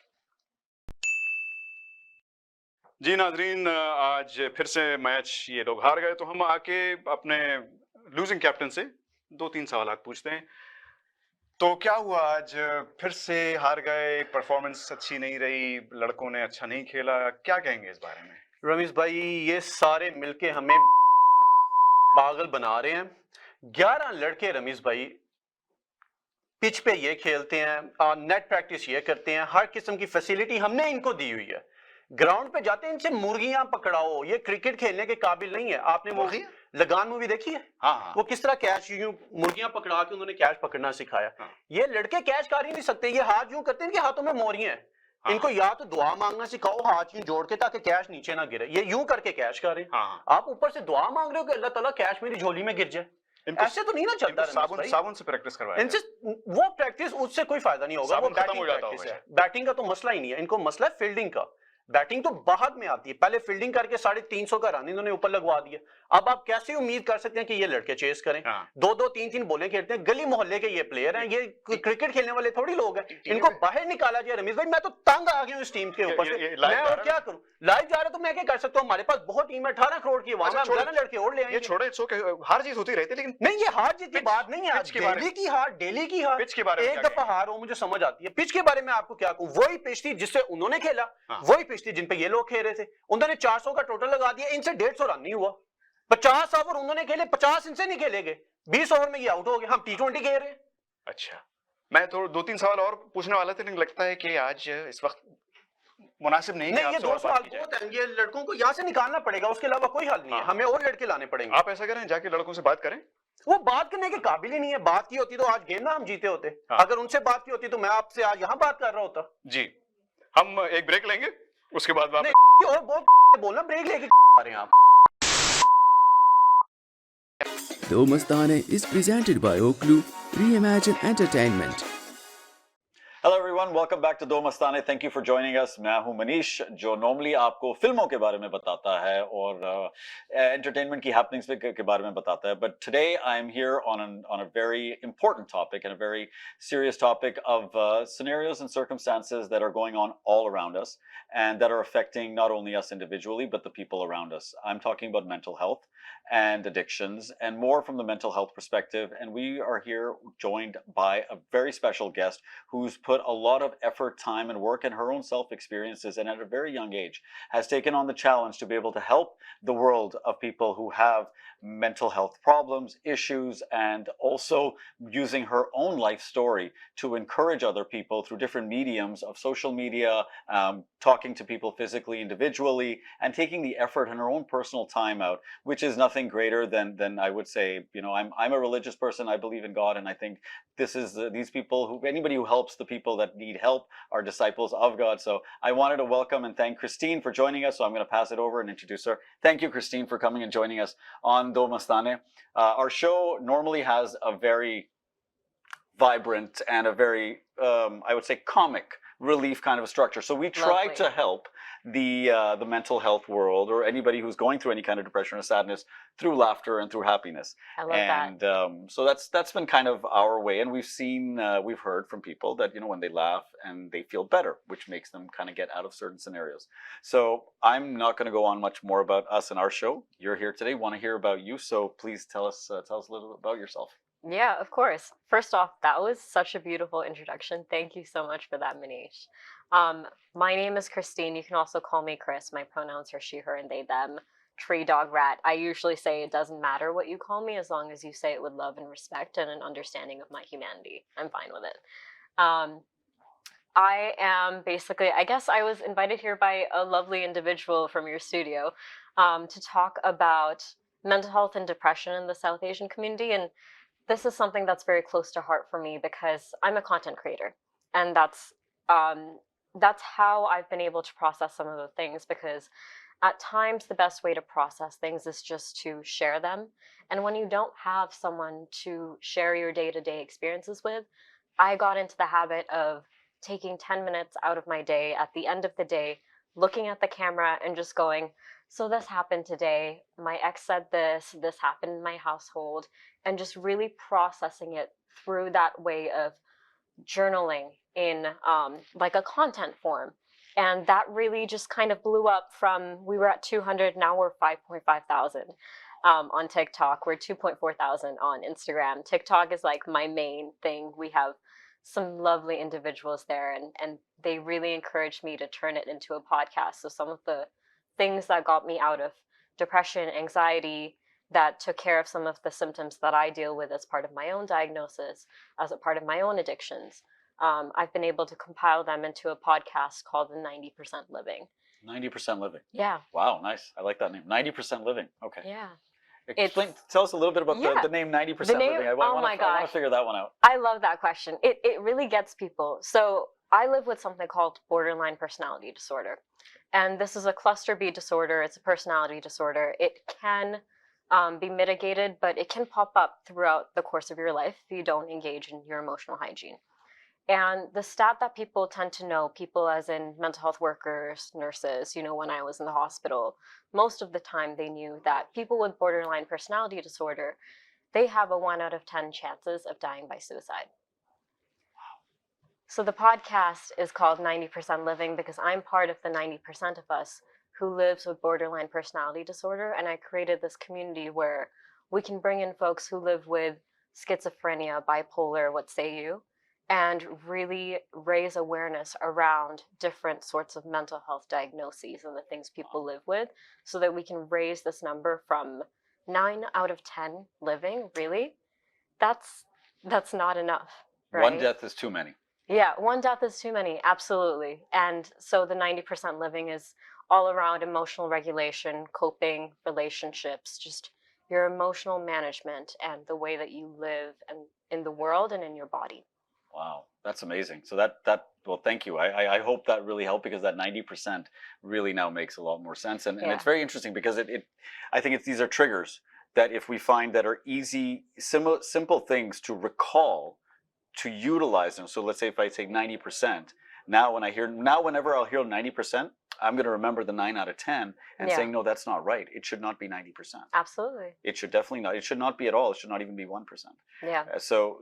S2: जी नाजरीन, आज फिर से मैच ये लोग हार गए, तो हम आके अपने लूजिंग कैप्टन से 2-3 सवाल पूछते हैं। तो क्या हुआ, आज फिर से हार गए, परफॉर्मेंस अच्छी नहीं रही, लड़कों ने अच्छा नहीं खेला, क्या कहेंगे इस बारे में?
S6: रमीज भाई, ये सारे मिलके हमें पागल बना रहे हैं। 11 लड़के रमीज भाई पिच पे ये खेलते हैं, नेट प्रैक्टिस ये करते हैं, हर किस्म की फैसिलिटी हमने इनको दी हुई है। ग्राउंड पे जाते हैं, इनसे मुर्गियां पकड़ाओ, ये क्रिकेट खेलने के काबिल नहीं है। आपने वो लगान मूवी देखी है?
S2: हाँ।
S6: वो किस तरह कैच यूं मुर्गियां पकड़ा के उन्होंने कैच पकड़ना सिखाया। ये लड़के कैच कर ही नहीं सकते, ये हाथ यूं करते हैं, इनके हाथों में मोरियां हैं। इनको या तो दुआ मांगना सिखाओ, हाथ यूं जोड़ के, ताकि कैच नीचे ना गिरे। ये यूं करके कैच करें। आप ऊपर से दुआ मांग रहे हो कि अल्लाह ताला कैच मेरी झोली में गिर जाए। ऐसे तो नहीं ना चलता।
S2: साबुन से प्रैक्टिस करवाया
S6: इनसे वो प्रैक्टिस, उससे कोई फायदा नहीं होगा। वो बैटिंग प्रैक्टिस है, बैटिंग का तो मसला ही नहीं है, इनको मसला है फील्डिंग का। बैटिंग तो बाद में आती है, पहले फील्डिंग करके 350 का रन इन्होंने ऊपर लगवा दिया। अब आप कैसे उम्मीद कर सकते हैं कि ये लड़के चेस करें? 2-2, 3-3 बॉलें खेलते हैं, गली मोहल्ले के ये प्लेयर हैं, ये क्रिकेट खेलने वाले थोड़ी लोग हैं। इनको बाहर निकाला जाए। रमीज भाई, मैं तो तंग आ गया हूं इस टीम के ऊपर से। मैं और क्या करूं? लाइव जा रहा तो मैं क्या कर सकता हूं? हमारे पास बहुत टीम है, 18 करोड़ की, वहां 11 लड़के और ले आएंगे।
S2: ये छोड़े, हार जीत होती रहती है, लेकिन
S6: नहीं, ये हार जीत की बात नहीं है। डेली की हार,
S2: पिच के बारे में
S6: एक दफा हार हो मुझे समझ आती है। पिच के बारे में आपको क्या कहूं? वही पिच थी जिससे उन्होंने खेला, वही पिच थी जिन पे ये लोग खेल रहे थे। उन्होंने 400 का टोटल लगा दिया, इनसे 150 रन नहीं हुआ। 50 ओवर उन्होंने खेले, 50 इनसे नहीं खेले गए, 20 ओवर में ये आउट हो गए। हम T20 खेल रहे हैं।
S2: अच्छा, मैं तो 2-3 सवाल और पूछने वाला था, लेकिन लगता है कि आज इस वक्त मुनासिब नहीं है।
S6: ये 2 सवाल बहुत हैं, ये लड़कों को यहाँ से निकालना पड़ेगा, उसके अलावा कोई हल नहीं है। हमें और लड़के लाने पड़ेंगे।
S2: आप ऐसा करें, जाके लड़कों से बात करें।
S6: वो बात करने के काबिल ही नहीं है। बात की होती तो आज गेम ना हम जीते होते। अगर उनसे बात की होती तो मैं आपसे आज यहाँ बात कर रहा होता।
S2: जी, हम एक ब्रेक लेंगे, उसके बाद
S6: और बहुत बोलना, ब्रेक लेके आ रहे हैं आप।
S1: Do Mastane is presented by Oklu Reimagine Entertainment.
S5: Hello everyone, welcome back to Do Mastane. Thank you for joining us. मैं हूं मनीष, जो नॉर्मली आपको फिल्मों के बारे में बताता है और एंटरटेनमेंट की हैपनिंग्स के बारे में बताता है. But today I am here on a very important topic and a very serious topic of scenarios and circumstances that are going on all around us and that are affecting not only us individually but the people around us. I'm talking about mental health and addictions and more from the mental health perspective, and we are here joined by a very special guest who's put a lot lot of effort, time, and work in her own self-experiences, and at a very young age has taken on the challenge to be able to help the world of people who have mental health problems, issues, and also using her own life story to encourage other people through different mediums of social media, talking to people physically, individually, and taking the effort and her own personal time out, which is nothing greater than I would say, you know, I'm a religious person, I believe in God, and I think this is these people who, anybody who helps the people that need help are disciples of God. So I wanted to welcome and thank Christine for joining us. So I'm going to pass it over and introduce her. Thank you, Christine, for coming and joining us on Do Mastane. Our show normally has a very vibrant and a very, I would say, comic relief kind of a structure. So we try
S7: Lovely.
S5: to help the mental health world, or anybody who's going through any kind of depression or sadness, through laughter and through happiness.
S7: I love that.
S5: And so that's been kind of our way. And we've heard from people that, you know, when they laugh and they feel better, which makes them kind of get out of certain scenarios. So I'm not going to go on much more about us and our show. You're here today, want to hear about you. So please tell us a little bit about yourself.
S7: Yeah, of course. First off, that was such a beautiful introduction. Thank you so much for that, Manish. My name is Christine. You can also call me Chris. My pronouns are she, her, and they, them. Tree, dog, rat. I usually say it doesn't matter what you call me as long as you say it with love and respect and an understanding of my humanity. I'm fine with it. I am basically, I guess I was invited here by a lovely individual from your studio to talk about mental health and depression in the South Asian community. And this is something that's very close to heart for me because I'm a content creator, and that's how I've been able to process some of the things, because at times the best way to process things is just to share them. And when you don't have someone to share your day-to-day experiences with, I got into the habit of taking 10 minutes out of my day at the end of the day, looking at the camera and just going, so this happened today, my ex said this happened in my household, and just really processing it through that way of journaling in like a content form. And that really just kind of blew up from, we were at 200, now we're 5.5 thousand on TikTok. We're 2.4 thousand on Instagram. TikTok is like my main thing. We have some lovely individuals there, and they really encouraged me to turn it into a podcast. So some of the things that got me out of depression, anxiety, that took care of some of the symptoms that I deal with as part of my own diagnosis, as a part of my own addictions, I've been able to compile them into a podcast called the 90% Living.
S5: 90% living.
S7: Yeah.
S5: Wow, nice. I like that name. 90% living. Okay.
S7: Yeah.
S5: Tell us a little bit about
S7: Yeah.
S5: the name 90%
S7: The name-
S5: living. I
S7: oh
S5: want
S7: my
S5: to
S7: gosh.
S5: figure that one out.
S7: I love that question. It really gets people. So I live with something called borderline personality disorder. And this is a cluster B disorder. It's a personality disorder. It can be mitigated, but it can pop up throughout the course of your life if you don't engage in your emotional hygiene. And the stat that people tend to know, people as in mental health workers, nurses, you know, when I was in the hospital, most of the time they knew that people with borderline personality disorder, they have a 1 out of 10 chances of dying by suicide. So the podcast is called 90% Living because I'm part of the 90% of us who lives with borderline personality disorder. And I created this community where we can bring in folks who live with schizophrenia, bipolar, what say you, and really raise awareness around different sorts of mental health diagnoses and the things people live with, so that we can raise this number from 9 out of 10 living. Really, that's not enough, right?
S5: One death is too many.
S7: Yeah, one death is too many, absolutely. And so the 90% living is all around emotional regulation, coping, relationships, just your emotional management and the way that you live and in the world and in your body.
S5: Wow, that's amazing. So well, thank you. I hope that really helped, because that 90% really now makes a lot more sense. And
S7: Yeah.
S5: it's very interesting because I think these are triggers that if we find that are easy, simple things to recall, to utilize them. So let's say if I say 90%, whenever I'll hear 90%, I'm going to remember the 9 out of 10 and
S7: Yeah.
S5: saying, no, that's not right. It should not be 90%.
S7: Absolutely.
S5: It should definitely not. It should not be at all. It should not even be 1%.
S7: Yeah.
S5: So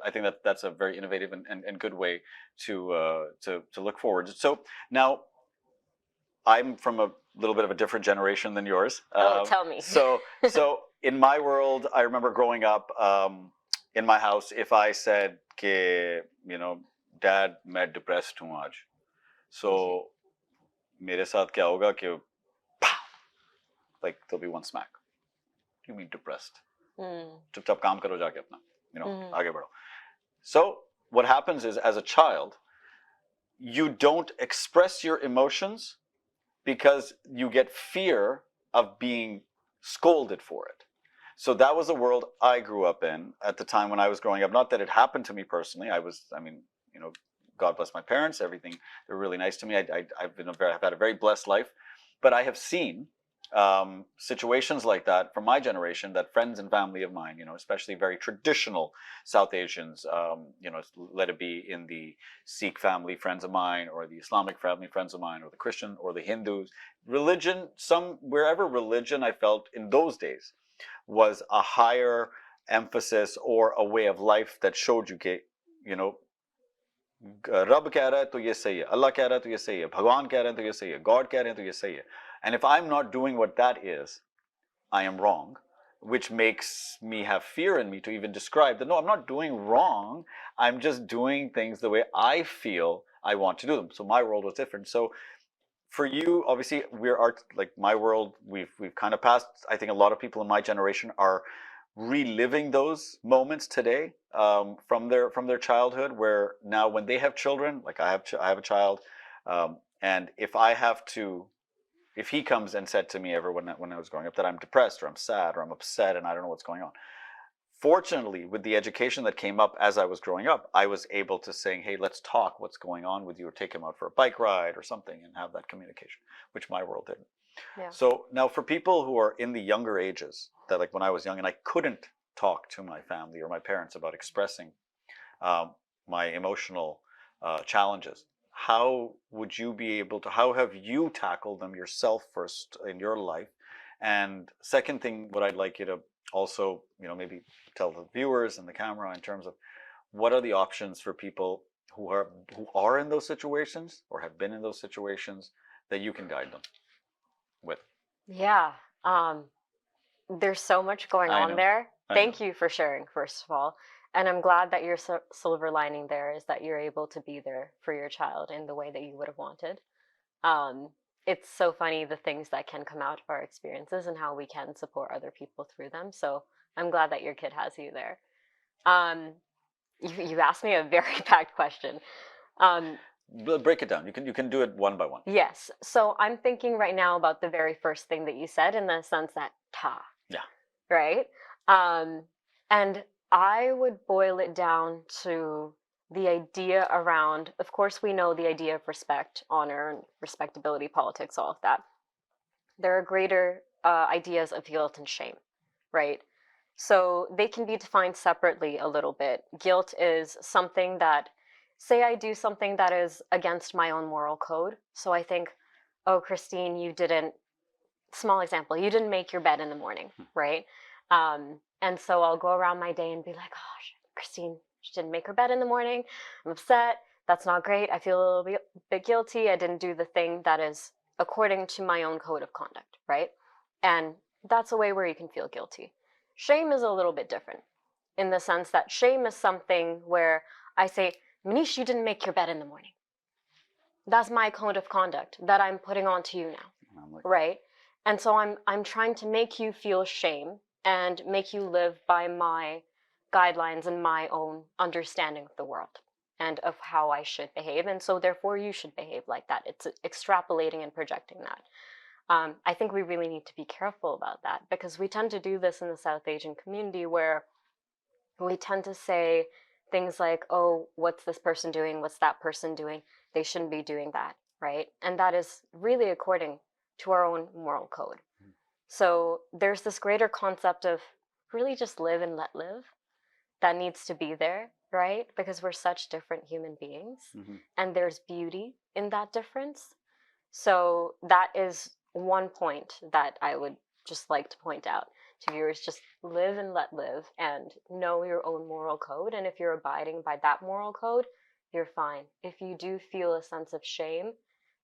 S5: I think that's a very innovative and good way to look forward. So now, I'm from a little bit of a different generation than yours.
S7: Tell me.
S5: So in my world, I remember growing up in my house. If I said, you know, dad मैं depressed हूँ आज, so मेरे साथ क्या होगा कि like there'll be one smack. You mean depressed? चुपचाप काम करो जाके अपना, you know, आगे बढ़ो. So what happens is, as a child, you don't express your emotions because you get fear of being scolded for it. So that was the world I grew up in at the time when I was growing up. Not that it happened to me personally. I mean, you know, God bless my parents, everything. They're really nice to me. I've had a very blessed life. But I have seen situations like that from my generation, that friends and family of mine, you know, especially very traditional South Asians, you know, let it be in the Sikh family friends of mine, or the Islamic family friends of mine, or the Christian, or the Hindus, religion, wherever religion I felt in those days was a higher emphasis or a way of life that showed you, you know, रब कह रहा है तो ये सही है, अल्लाह कह रहा है तो ये सही है, भगवान कह रहे हैं तो ये सही है, गॉड कह रहे हैं तो ये सही है. And if I'm not doing what that is, I am wrong, which makes me have fear in me to even describe that, no, I'm not doing wrong, I'm just doing things the way I feel I want to do them. So my world was different. So for you, obviously, like my world, we've kind of passed. I think a lot of people in my generation are reliving those moments today, from their childhood, where now when they have children, like I have a child, and if he comes and said to me ever when I was growing up that I'm depressed or I'm sad or I'm upset and I don't know what's going on, fortunately, with the education that came up as I was growing up, I was able to say, hey, let's talk, what's going on with you, or take him out for a bike ride or something, and have that communication, which my world didn't.
S7: Yeah.
S5: So now for people who are in the younger ages, that like when I was young and I couldn't talk to my family or my parents about expressing my emotional challenges, how have you tackled them yourself first in your life? And second thing, what I'd like you to also, you know, maybe tell the viewers and the camera in terms of what are the options for people who are in those situations or have been in those situations that you can guide them with.
S7: Yeah. There's so much going
S5: I
S7: on
S5: know.
S7: there.
S5: I
S7: Thank
S5: know.
S7: you for sharing, first of all. And I'm glad that your silver lining there is that you're able to be there for your child in the way that you would have wanted. It's so funny the things that can come out of our experiences and how we can support other people through them. So I'm glad that your kid has you there. You asked me a very packed question.
S5: Break it down. You can do it one by one.
S7: Yes. So I'm thinking right now about the very first thing that you said, in the sense that ta.
S5: Yeah.
S7: Right? And I would boil it down to the idea around, of course, we know the idea of respect, honor, and respectability, politics, all of that. There are greater ideas of guilt and shame, right? So they can be defined separately a little bit. Guilt is something that, say I do something that is against my own moral code. So I think, oh, Christine, small example, you didn't make your bed in the morning, right? And so I'll go around my day and be like, oh, Christine, she didn't make her bed in the morning. I'm upset. That's not great. I feel a little bit guilty. I didn't do the thing that is according to my own code of conduct, right? And that's a way where you can feel guilty. Shame is a little bit different, in the sense that shame is something where I say, Manish, you didn't make your bed in the morning. That's my code of conduct that I'm putting onto you now, right? And so I'm trying to make you feel shame and make you live by my guidelines and my own understanding of the world and of how I should behave. And so therefore you should behave like that. It's extrapolating and projecting that. I think we really need to be careful about that, because we tend to do this in the South Asian community, where we tend to say things like, oh, what's this person doing? What's that person doing? They shouldn't be doing that, right? And that is really according to our own moral code. So there's this greater concept of really just live and let live that needs to be there, right? Because we're such different human beings, and there's beauty in that difference. So that is one point that I would just like to point out to viewers. Just live and let live, and know your own moral code. And if you're abiding by that moral code, you're fine. If you do feel a sense of shame,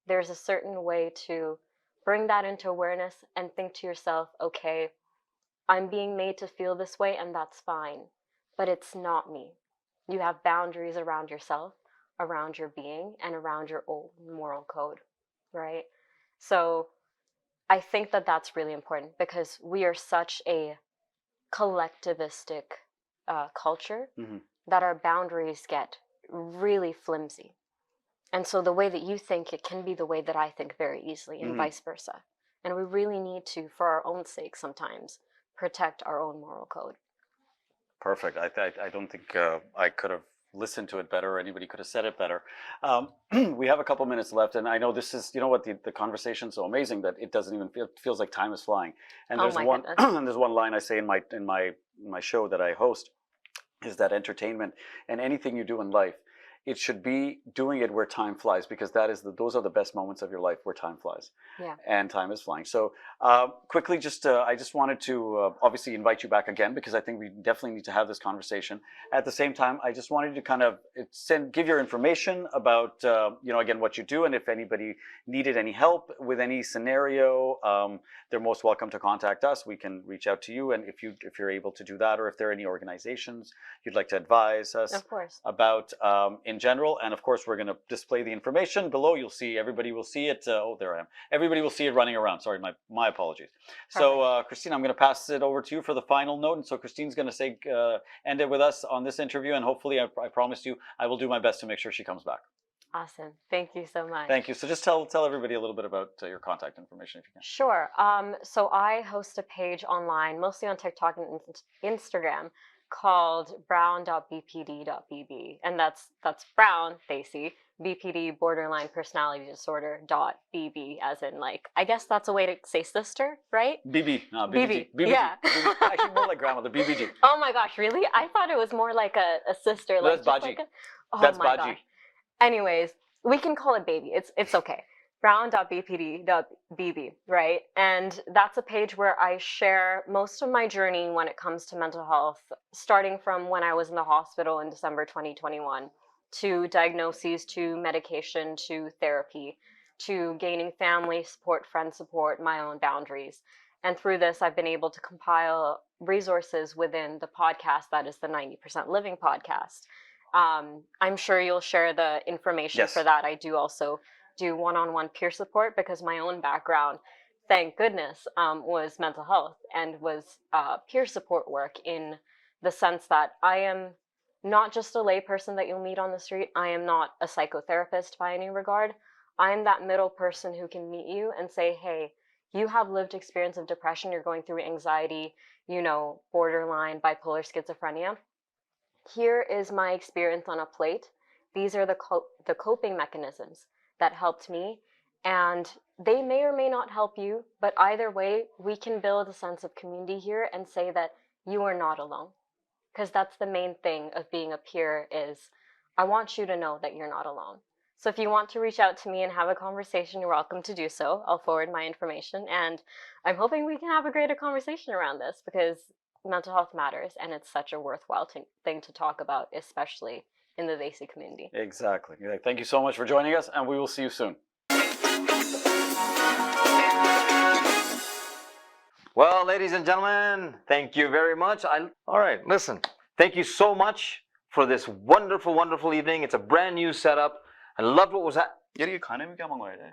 S7: there's a certain way to bring that into awareness and think to yourself, okay, I'm being made to feel this way, and that's fine, but it's not me. You have boundaries around yourself, around your being and around your own moral code, right? So I think that that's really important because we are such a collectivistic culture that our boundaries get really flimsy. And so the way that you think, it can be the way that I think very easily, and vice versa. And we really need to, for our own sake sometimes, protect our own moral code.
S5: Perfect. I don't think I could have listened to it better, or anybody could have said it better. We have a couple minutes left, and I know this is, you know what, the conversation's so amazing that it doesn't even feels like time is flying. And
S7: Oh
S5: there's
S7: my
S5: one
S7: goodness.
S5: and there's one line I say in my show that I host, is that entertainment and anything you do in life, it should be doing it where time flies, because those are the best moments of your life, where time flies.
S7: Yeah.
S5: And time is flying. So quickly, I just wanted to obviously invite you back again, because I think we definitely need to have this conversation. At the same time, I just wanted to kind of give your information about again, what you do, and if anybody needed any help with any scenario, they're most welcome to contact us. We can reach out to you, and if you're able to do that, or if there are any organizations you'd like to advise us
S7: Of course.
S5: about in general. And of course, we're going to display the information below. Everybody will see it. Oh, there I am. Everybody will see it running around. Sorry, my apologies. So Christine, I'm going to pass it over to you for the final note. And so Christine's going to say, end it with us on this interview. And hopefully, I promised you, I will do my best to make sure she comes back.
S7: Awesome. Thank you so much.
S5: Thank you. So just tell everybody a little bit about your contact information, if you can.
S7: Sure. So I host a page online, mostly on TikTok and Instagram, called brown.bpd.bb, and that's Brown, Thacey, BPD, borderline personality disorder .bb, as in, like, I guess that's a way to say sister, right?
S5: BB, no, BBG.
S7: BB, yeah.
S5: BBG. Actually, more like grandmother, BBG.
S7: Oh my gosh, really? I thought it was more like a sister,
S5: No,
S7: like
S5: that's
S7: just
S5: Baji.
S7: like oh
S5: That's
S7: my
S5: Baji.
S7: gosh. Anyways, we can call it baby. It's okay. Brown.bpd.bb, right? And that's a page where I share most of my journey when it comes to mental health, starting from when I was in the hospital in December 2021, to diagnoses, to medication, to therapy, to gaining family support, friend support, my own boundaries. And through this, I've been able to compile resources within the podcast that is the 90% Living podcast. I'm sure you'll share the information for that. I do also do one-on-one peer support, because my own background, thank goodness, was mental health, and was peer support work, in the sense that I am not just a lay person that you'll meet on the street. I am not a psychotherapist by any regard. I am that middle person who can meet you and say, hey, you have lived experience of depression, you're going through anxiety, borderline, bipolar, schizophrenia. Here is my experience on a plate. These are the coping mechanisms that helped me, and they may or may not help you, but either way, we can build a sense of community here and say that you are not alone. Because that's the main thing of being a peer, is I want you to know that you're not alone. So if you want to reach out to me and have a conversation, you're welcome to do so. I'll forward my information, and I'm hoping we can have a greater conversation around this, because mental health matters, and it's such a worthwhile thing to talk about, especially in the Desi community.
S5: Exactly. Thank you so much for joining us, and we will see you soon.
S3: Well, ladies and gentlemen, thank you very much. All right, listen. Thank you so much for this wonderful, wonderful evening. It's a brand new setup. I loved what was that.
S2: यार ये खाने में क्या मंगवाया जाए?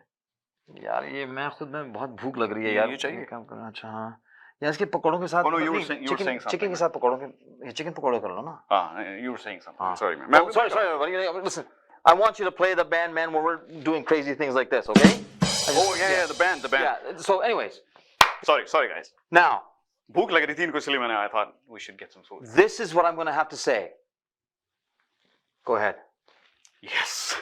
S3: यार ये मैं खुद में बहुत भूख लग रही है यार.
S2: ये चाहिए?
S3: काम करना. अच्छा हाँ. यार इसके पकौड़ों के साथ.
S2: Oh no, you were saying something.
S3: Chicken के साथ पकौड़ों के चिकन पकौड़े कर लो ना.
S2: You were saying something. Sorry, man.
S3: Oh, sorry. Listen, I want you to play the band, man, when we're doing crazy things like this, okay?
S2: Oh yeah, the band.
S3: Yeah. So, anyways.
S2: Sorry, guys.
S3: Now.
S2: भूख लग रही थी इनको, इसलिए मैंने, I thought we should get some food.
S3: This is what I'm going to have to say. Go ahead.
S2: Yes.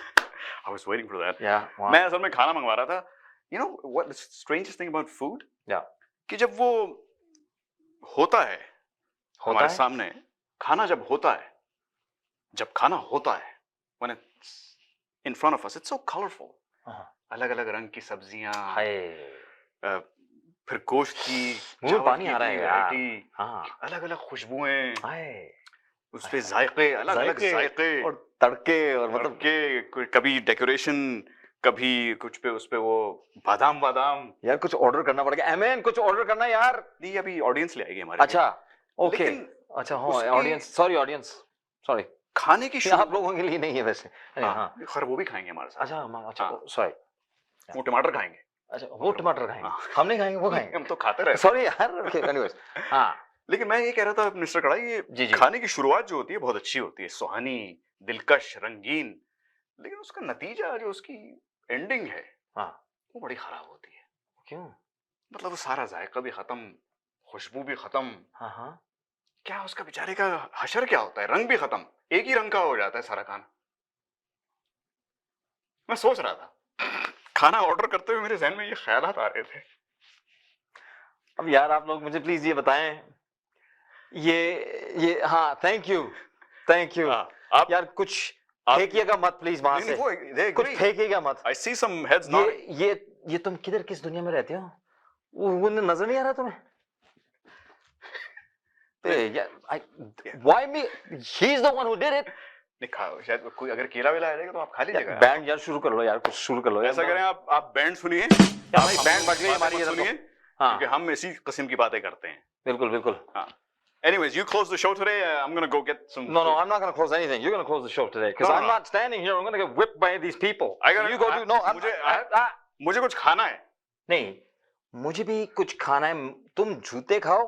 S2: I was waiting for that.
S3: Yeah. Wow.
S2: मैं असल में खाना मंगवा रहा था. You know what the strangest thing about food?
S3: Yeah.
S2: कि जब वो होता है हमारे सामने, खाना जब होता है, when it's in front of us, it's so colorful. अलग-अलग रंग की सब्जियां, फिर गोश्त की,
S3: मुंह पानी आ रहा है यार.
S2: अलग-अलग खुशबुएं, उस पे जायके, अलग-अलग जायके
S3: और तड़के, और मतलब
S2: कभी डेकोरेशन, कभी कुछ पे उस पे वो बादाम.
S3: यार कुछ ऑर्डर करना पड़ेगा. एमएन कुछ ऑर्डर करना यार.
S2: नहीं, अभी ऑडियंस ले आएगी हमारे.
S3: अच्छा, ओके. अच्छा, हाँ, ऑडियंस. सॉरी.
S2: खाने की
S3: ये
S2: शुरू
S3: आप लोगों के लिए नहीं है वैसे। हाँ
S2: हाँ खैर वो भी खाएंगे हमारे साथ।
S3: अच्छा अच्छा
S2: हाँ।
S3: सॉरी,
S2: वो टमाटर खाएंगे।
S3: अच्छा वो टमाटर खाएंगे,
S2: हाँ।
S3: हम नहीं खाएंगे, वो खाएंगे।
S2: हम तो खाते रहते हैं।
S3: सॉरी यार, ओके एनीवेज। हाँ
S2: लेकिन मैं ये कह रहा था मिस्टर कड़ाई, ये
S3: जी जी।
S2: खाने की शुरुआत जो होती है बहुत अच्छी होती है, सुहानी, दिलकश, रंगीन, लेकिन उसका नतीजा जो उसकी एंडिंग है
S3: हाँ
S2: वो बड़ी खराब होती है।
S3: क्यों?
S2: मतलब वो सारा जायका भी खत्म, खुशबू भी खत्म,
S3: हाँ हाँ
S2: क्या उसका बेचारे का हशर क्या होता है, रंग भी खत्म, एक ही रंग का हो जाता है सारा खाना। मैं सोच रहा था खाना ऑर्डर करते हुए मेरे जहन में ये ख्यालात आ रहे थे।
S3: अब यार आप लोग मुझे प्लीज ये बताएं, ये हाँ थैंक यू
S2: हाँ, आप
S3: यार कुछ
S2: आप-
S3: फेंकिएगा मत प्लीज वहां
S2: नहीं,
S3: से,
S2: नहीं, वो they
S3: कुछ
S2: agree.
S3: फेंकिएगा मत।
S2: I see some heads
S3: ये
S2: nodding.
S3: ये तुम किधर किस दुनिया में रहते हो? वो नजर नहीं आ रहा तुम्हें? Why me? He's the one who did it.
S2: नहीं खाओ, शायद कोई अगर केला वेला आ जाएगा तो आप खा लीजिएगा।
S3: बैंड यार शुरू कर लो यार, कुछ शुरू कर लो यार।
S2: ऐसा करें, आप बैंड सुनिए,
S3: क्या
S2: आप
S3: भाई
S2: हम
S3: बैंड
S2: लोगों
S3: बज गई
S2: की
S3: हमारी,
S2: बातें
S3: ये
S2: मत
S3: तो
S2: सुनिए,
S3: हाँ
S2: क्योंकि हम इसी किस्म की बातें करते हैं।
S3: बिल्कुल बिल्कुल।
S2: हाँ। Anyways, you close the show today. I'm gonna go get some.
S3: No,
S2: food.
S3: I'm not going to close anything. You're going to close the show today because
S2: No,
S3: I'm
S2: no.
S3: not standing here. I'm going to get whipped by these people.
S2: I gotta-
S3: You go do. No,
S2: मुझे कुछ खाना है।
S3: नहीं, मुझे भी कुछ खाना है। तुम जूते खाओ,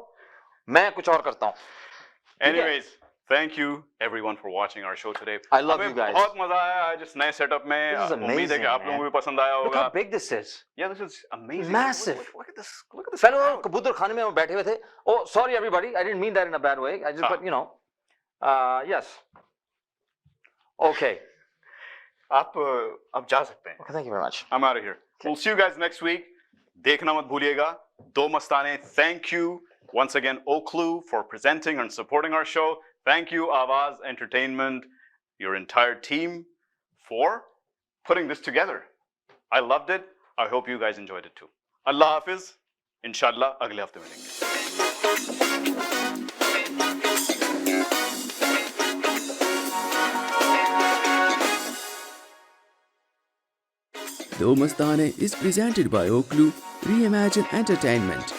S3: मैं कुछ और करता हूँ।
S2: Anyways, thank you everyone for watching our show today.
S3: I love
S2: हमें
S3: you guys.
S2: बहुत मजा आया आज इस नए सेटअप में।
S3: This is
S2: उम्मीद है
S3: amazing,
S2: कि आप
S3: man.
S2: लोगों को भी पसंद आया
S3: Look
S2: होगा।
S3: how big this is.
S2: Yeah, this is amazing.
S3: Massive.
S2: Look at this. Look at this.
S3: Fellow
S2: crowd.
S3: कबूतर खाने में हम बैठे हुए थे। Oh, sorry everybody. I didn't mean that in a bad way. I just, but you know, yes. Okay.
S2: आप जा सकते हैं।
S3: Okay, thank you very much.
S2: I'm out of here. We'll see you guys next week. देखना मत भूलिएगा। दो मस्ताने. Thank you once again, Oklu, for presenting and supporting our show. Thank you, Awaz Entertainment, your entire team, for putting this together. I loved it. I hope you guys enjoyed it too. Allah Hafiz. Inshallah, अगले हफ्ते मिलेंगे।
S1: Do Mastane is presented by Oklu Reimagine Entertainment.